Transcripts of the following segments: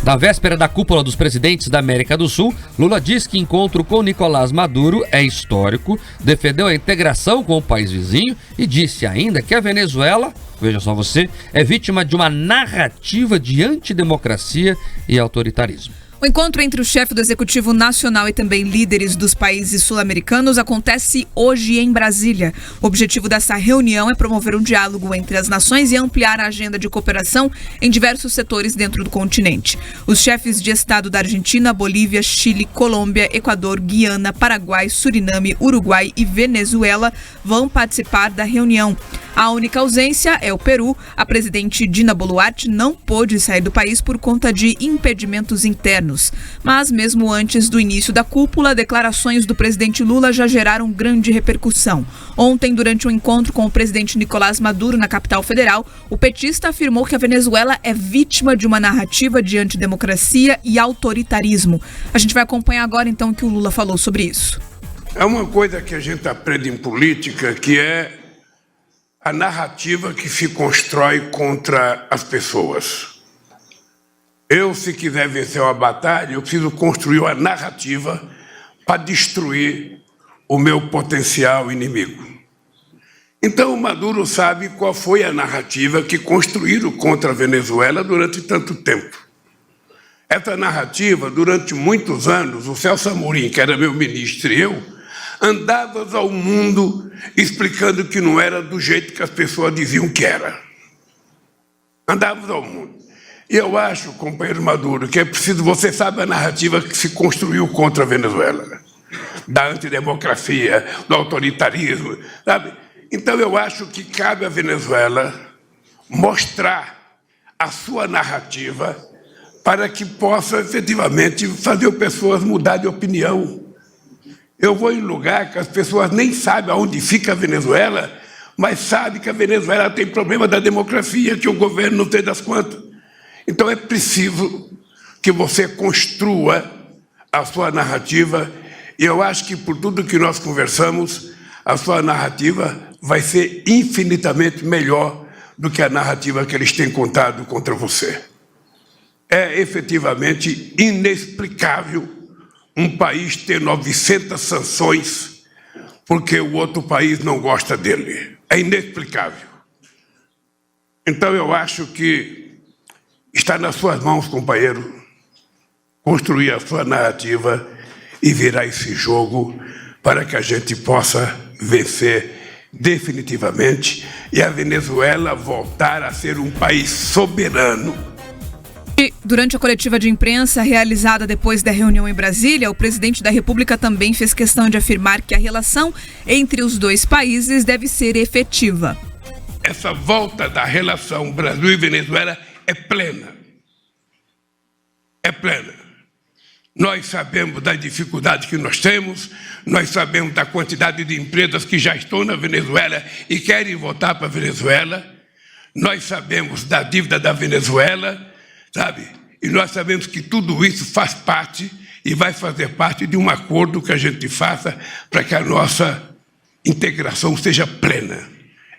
Na véspera da cúpula dos presidentes da América do Sul, Lula diz que encontro com Nicolás Maduro é histórico, defendeu a integração com o país vizinho e disse ainda que a Venezuela, veja só você, é vítima de uma narrativa de antidemocracia e autoritarismo. O encontro entre o chefe do Executivo Nacional e também líderes dos países sul-americanos acontece hoje em Brasília. O objetivo dessa reunião é promover um diálogo entre as nações e ampliar a agenda de cooperação em diversos setores dentro do continente. Os chefes de Estado da Argentina, Bolívia, Chile, Colômbia, Equador, Guiana, Paraguai, Suriname, Uruguai e Venezuela vão participar da reunião. A única ausência é o Peru. A presidente Dina Boluarte não pôde sair do país por conta de impedimentos internos. Mas mesmo antes do início da cúpula, declarações do presidente Lula já geraram grande repercussão. Ontem, durante um encontro com o presidente Nicolás Maduro na capital federal, o petista afirmou que a Venezuela é vítima de uma narrativa de antidemocracia e autoritarismo. A gente vai acompanhar agora então o que o Lula falou sobre isso. É uma coisa que a gente aprende em política, que é a narrativa que se constrói contra as pessoas. Eu, se quiser vencer uma batalha, eu preciso construir uma narrativa para destruir o meu potencial inimigo. Então, o Maduro sabe qual foi a narrativa que construíram contra a Venezuela durante tanto tempo. Essa narrativa, durante muitos anos, o Celso Amorim, que era meu ministro, e eu, andávamos ao mundo explicando que não era do jeito que as pessoas diziam que era. Andávamos ao mundo. E eu acho, companheiro Maduro, que é preciso, você sabe a narrativa que se construiu contra a Venezuela, da antidemocracia, do autoritarismo, sabe? Então eu acho que cabe à Venezuela mostrar a sua narrativa para que possa efetivamente fazer as pessoas mudar de opinião. Eu vou em lugar que as pessoas nem sabem aonde fica a Venezuela, mas sabem que a Venezuela tem problema da democracia, que o governo não tem das contas. Então é preciso que você construa a sua narrativa, e eu acho que por tudo que nós conversamos, a sua narrativa vai ser infinitamente melhor do que a narrativa que eles têm contado contra você. É efetivamente inexplicável um país ter 900 sanções porque o outro país não gosta dele. É inexplicável. Então eu acho que está nas suas mãos, companheiro, construir a sua narrativa e virar esse jogo para que a gente possa vencer definitivamente e a Venezuela voltar a ser um país soberano. E durante a coletiva de imprensa realizada depois da reunião em Brasília, o presidente da República também fez questão de afirmar que a relação entre os dois países deve ser efetiva. Essa volta da relação Brasil e Venezuela é plena. É plena. Nós sabemos da dificuldade que nós temos, nós sabemos da quantidade de empresas que já estão na Venezuela e querem voltar para a Venezuela, nós sabemos da dívida da Venezuela, sabe? E nós sabemos que tudo isso faz parte e vai fazer parte de um acordo que a gente faça para que a nossa integração seja plena.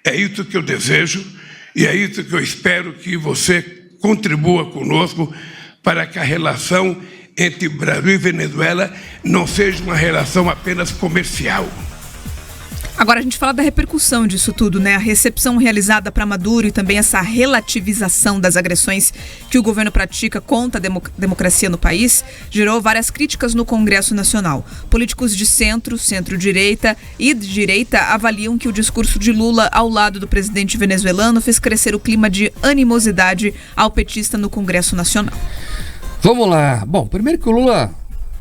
É isso que eu desejo e é isso que eu espero que você contribua conosco para que a relação entre Brasil e Venezuela não seja uma relação apenas comercial. Agora a gente fala da repercussão disso tudo, né? A recepção realizada para Maduro e também essa relativização das agressões que o governo pratica contra a democracia no país gerou várias críticas no Congresso Nacional. Políticos de centro, centro-direita e de direita avaliam que o discurso de Lula ao lado do presidente venezuelano fez crescer o clima de animosidade ao petista no Congresso Nacional. Vamos lá. Bom, primeiro que o Lula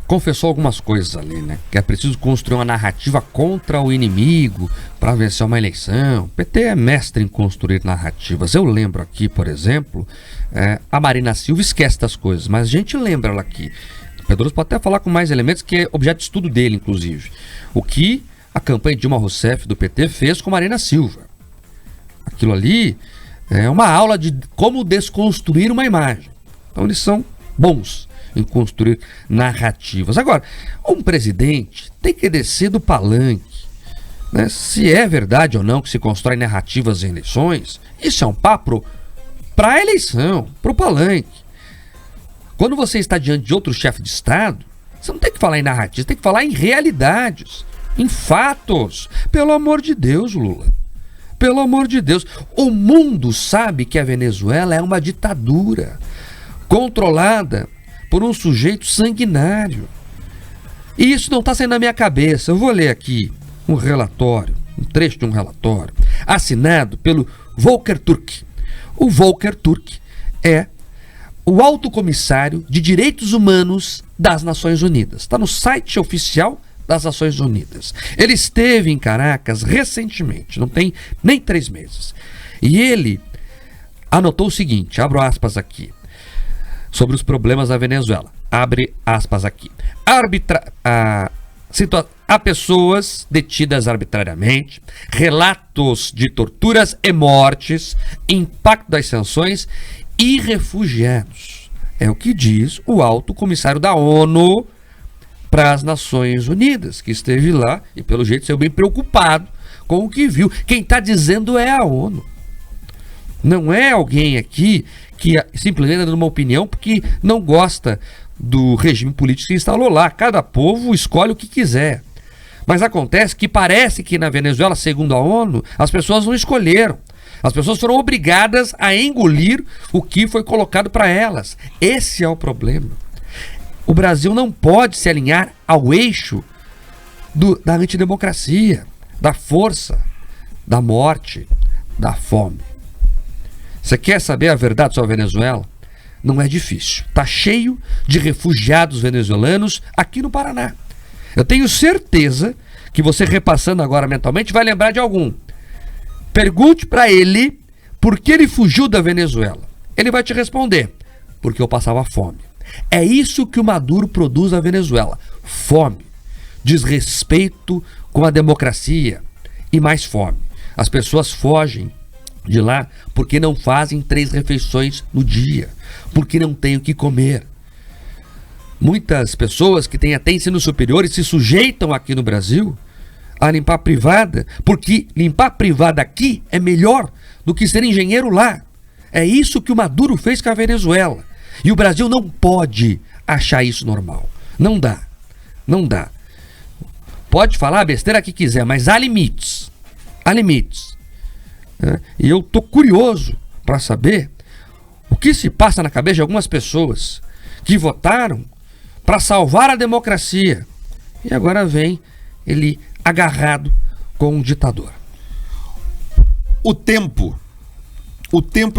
confessou algumas coisas ali, né? Que é preciso construir uma narrativa contra o inimigo para vencer uma eleição. O PT é mestre em construir narrativas. Eu lembro aqui, por exemplo, a Marina Silva esquece das coisas, mas a gente lembra ela aqui. O Pedroso pode até falar com mais elementos, que é objeto de estudo dele, inclusive. O que a campanha de Dilma Rousseff do PT fez com Marina Silva. Aquilo ali é uma aula de como desconstruir uma imagem. Então eles são bons em construir narrativas. Agora, um presidente tem que descer do palanque, né? Se é verdade ou não que se constrói narrativas em eleições, isso é um papo para a eleição, para o palanque. Quando você está diante de outro chefe de Estado, você não tem que falar em narrativas, tem que falar em realidades, em fatos. Pelo amor de Deus, Lula. Pelo amor de Deus. O mundo sabe que a Venezuela é uma ditadura controlada por um sujeito sanguinário. E isso não está saindo da minha cabeça. Eu vou ler aqui um relatório, um trecho de um relatório, assinado pelo Volker Turk. O Volker Turk é o alto comissário de direitos humanos das Nações Unidas. Está no site oficial das Nações Unidas. Ele esteve em Caracas recentemente, não tem nem 3 meses. E ele anotou o seguinte, abro aspas aqui, sobre os problemas da Venezuela. Abre aspas aqui. Há pessoas detidas arbitrariamente, relatos de torturas e mortes, impacto das sanções e refugiados. É o que diz o alto comissário da ONU para as Nações Unidas, que esteve lá e pelo jeito saiu bem preocupado com o que viu. Quem está dizendo é a ONU. Não é alguém aqui que simplesmente está dando uma opinião porque não gosta do regime político que instalou lá. Cada povo escolhe o que quiser. Mas acontece que parece que na Venezuela, segundo a ONU, as pessoas não escolheram. As pessoas foram obrigadas a engolir o que foi colocado para elas. Esse é o problema. O Brasil não pode se alinhar ao eixo da antidemocracia, da força, da morte, da fome. Você quer saber a verdade sobre a Venezuela? Não é difícil. Está cheio de refugiados venezuelanos aqui no Paraná. Eu tenho certeza que você, repassando agora mentalmente, vai lembrar de algum. Pergunte para ele por que ele fugiu da Venezuela. Ele vai te responder: porque eu passava fome. É isso que o Maduro produz na Venezuela: fome, desrespeito com a democracia e mais fome. As pessoas fogem de lá porque não fazem 3 refeições no dia, porque não têm o que comer. Muitas pessoas que têm até ensino superior e se sujeitam aqui no Brasil a limpar a privada, porque limpar a privada aqui é melhor do que ser engenheiro lá. É isso que o Maduro fez com a Venezuela. E o Brasil não pode achar isso normal. Não dá. Não dá. Pode falar a besteira que quiser, mas há limites. Há limites. E eu estou curioso para saber o que se passa na cabeça de algumas pessoas que votaram para salvar a democracia. E agora vem ele agarrado com um ditador. O tempo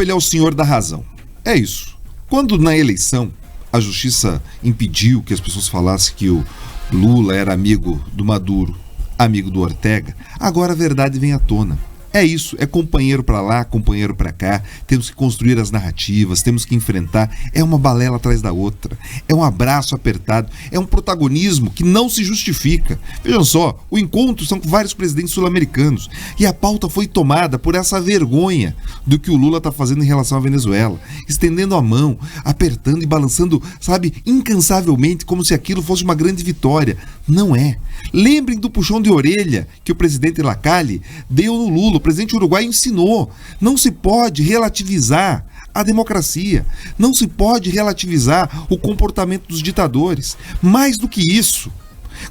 ele é o senhor da razão. É isso. Quando na eleição a justiça impediu que as pessoas falassem que o Lula era amigo do Maduro, amigo do Ortega, agora a verdade vem à tona. É isso, é companheiro para lá, companheiro para cá, temos que construir as narrativas, temos que enfrentar, é uma balela atrás da outra, é um abraço apertado, é um protagonismo que não se justifica. Vejam só, o encontro são com vários presidentes sul-americanos e a pauta foi tomada por essa vergonha do que o Lula está fazendo em relação à Venezuela, estendendo a mão, apertando e balançando, sabe, incansavelmente, como se aquilo fosse uma grande vitória. Não é. Lembrem do puxão de orelha que o presidente Lacalle deu no Lula. O presidente uruguaio ensinou: não se pode relativizar a democracia, não se pode relativizar o comportamento dos ditadores. Mais do que isso,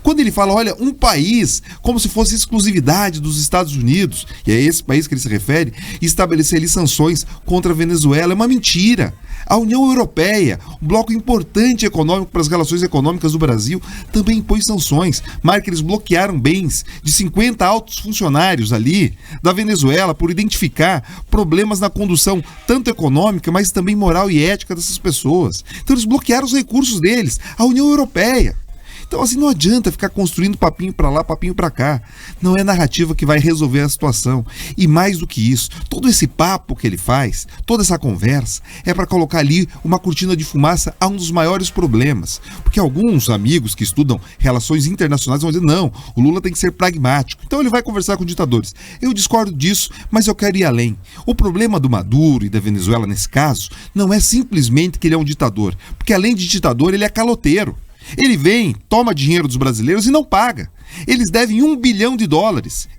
quando ele fala, olha, um país como se fosse exclusividade dos Estados Unidos, e é esse país que ele se refere, e estabelecer ali sanções contra a Venezuela, é uma mentira. A União Europeia, um bloco importante econômico para as relações econômicas do Brasil, também impôs sanções. Marca, eles bloquearam bens de 50 altos funcionários ali da Venezuela por identificar problemas na condução tanto econômica, mas também moral e ética dessas pessoas. Então eles bloquearam os recursos deles, a União Europeia. Então assim, não adianta ficar construindo papinho para lá, papinho para cá. Não é narrativa que vai resolver a situação. E mais do que isso, todo esse papo que ele faz, toda essa conversa, é para colocar ali uma cortina de fumaça a um dos maiores problemas. Porque alguns amigos que estudam relações internacionais vão dizer, não, o Lula tem que ser pragmático. Então ele vai conversar com ditadores. Eu discordo disso, mas eu quero ir além. O problema do Maduro e da Venezuela nesse caso não é simplesmente que ele é um ditador. Porque além de ditador, ele é caloteiro. Ele vem, toma dinheiro dos brasileiros e não paga. Eles devem US$1 bilhão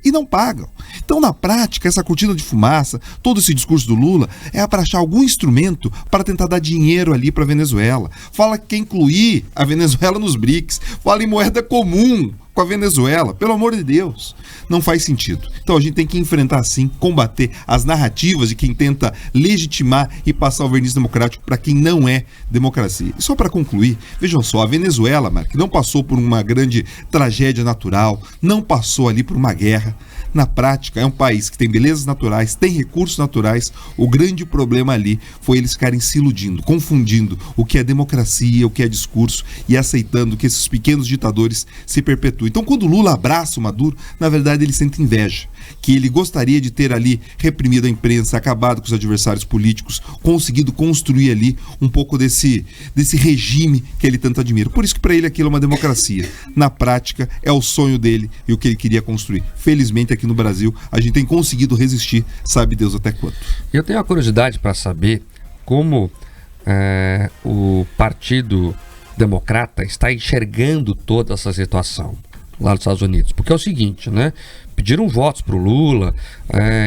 e não pagam. Então, na prática, essa cortina de fumaça, todo esse discurso do Lula é para achar algum instrumento para tentar dar dinheiro ali para a Venezuela. Fala que quer incluir a Venezuela nos BRICS. Fala em moeda comum com a Venezuela. Pelo amor de Deus, não faz sentido. Então a gente tem que enfrentar sim, combater as narrativas de quem tenta legitimar e passar o verniz democrático para quem não é democracia. E só para concluir, vejam só, a Venezuela, Mark, não passou por uma grande tragédia natural, não passou ali por uma guerra. Na prática, é um país que tem belezas naturais, tem recursos naturais. O grande problema ali foi eles ficarem se iludindo, confundindo o que é democracia, o que é discurso e aceitando que esses pequenos ditadores se perpetuem. Então, quando o Lula abraça o Maduro, na verdade ele sente inveja, que ele gostaria de ter ali reprimido a imprensa, acabado com os adversários políticos, conseguido construir ali um pouco desse regime que ele tanto admira. Por isso que para ele aquilo é uma democracia. Na prática, é o sonho dele e o que ele queria construir. Felizmente, aqui no Brasil, a gente tem conseguido resistir, sabe Deus até quanto. Eu tenho uma curiosidade para saber como o Partido Democrata está enxergando toda essa situação lá nos Estados Unidos. Porque é o seguinte, né? Pediram votos para o Lula,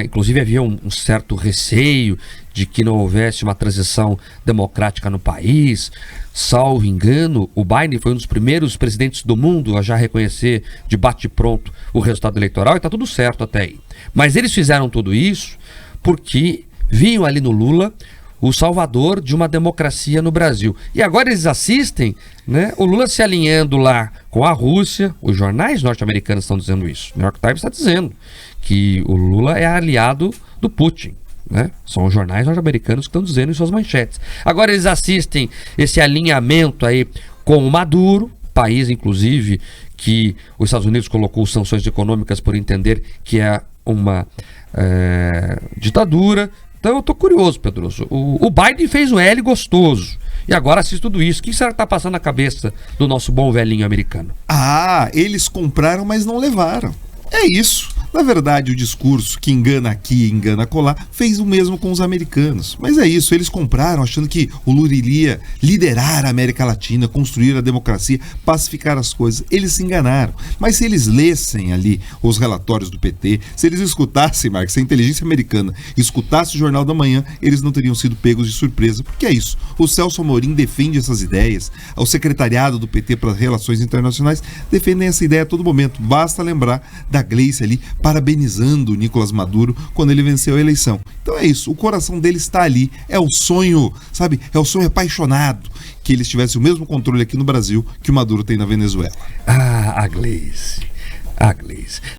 inclusive havia um certo receio de que não houvesse uma transição democrática no país. Salvo engano, o Biden foi um dos primeiros presidentes do mundo a já reconhecer de bate-pronto o resultado eleitoral e está tudo certo até aí. Mas eles fizeram tudo isso porque viam ali no Lula o salvador de uma democracia no Brasil. E agora eles assistem, né, o Lula se alinhando lá com a Rússia. Os jornais norte-americanos estão dizendo isso. O New York Times está dizendo que o Lula é aliado do Putin, né? São os jornais norte-americanos que estão dizendo em suas manchetes. Agora eles assistem esse alinhamento aí com o Maduro, país inclusive que os Estados Unidos colocou sanções econômicas por entender que é uma ditadura. Então eu tô curioso, Pedroso. O Biden fez o L gostoso e agora assiste tudo isso. O que será que tá passando na cabeça do nosso bom velhinho americano? Ah, eles compraram, mas não levaram. É isso. Na verdade, o discurso que engana aqui, engana acolá, fez o mesmo com os americanos. Mas é isso, eles compraram achando que o Lula iria liderar a América Latina, construir a democracia, pacificar as coisas. Eles se enganaram. Mas se eles lessem ali os relatórios do PT, se eles escutassem, Marcos, se a inteligência americana escutasse o Jornal da Manhã, eles não teriam sido pegos de surpresa. Porque é isso, o Celso Amorim defende essas ideias, o secretariado do PT para as Relações Internacionais defendem essa ideia a todo momento. Basta lembrar da Gleice ali, parabenizando o Nicolás Maduro quando ele venceu a eleição. Então é isso, o coração dele está ali, é o sonho, sabe, é o sonho apaixonado que eles tivessem o mesmo controle aqui no Brasil que o Maduro tem na Venezuela. Ah, a Gleice.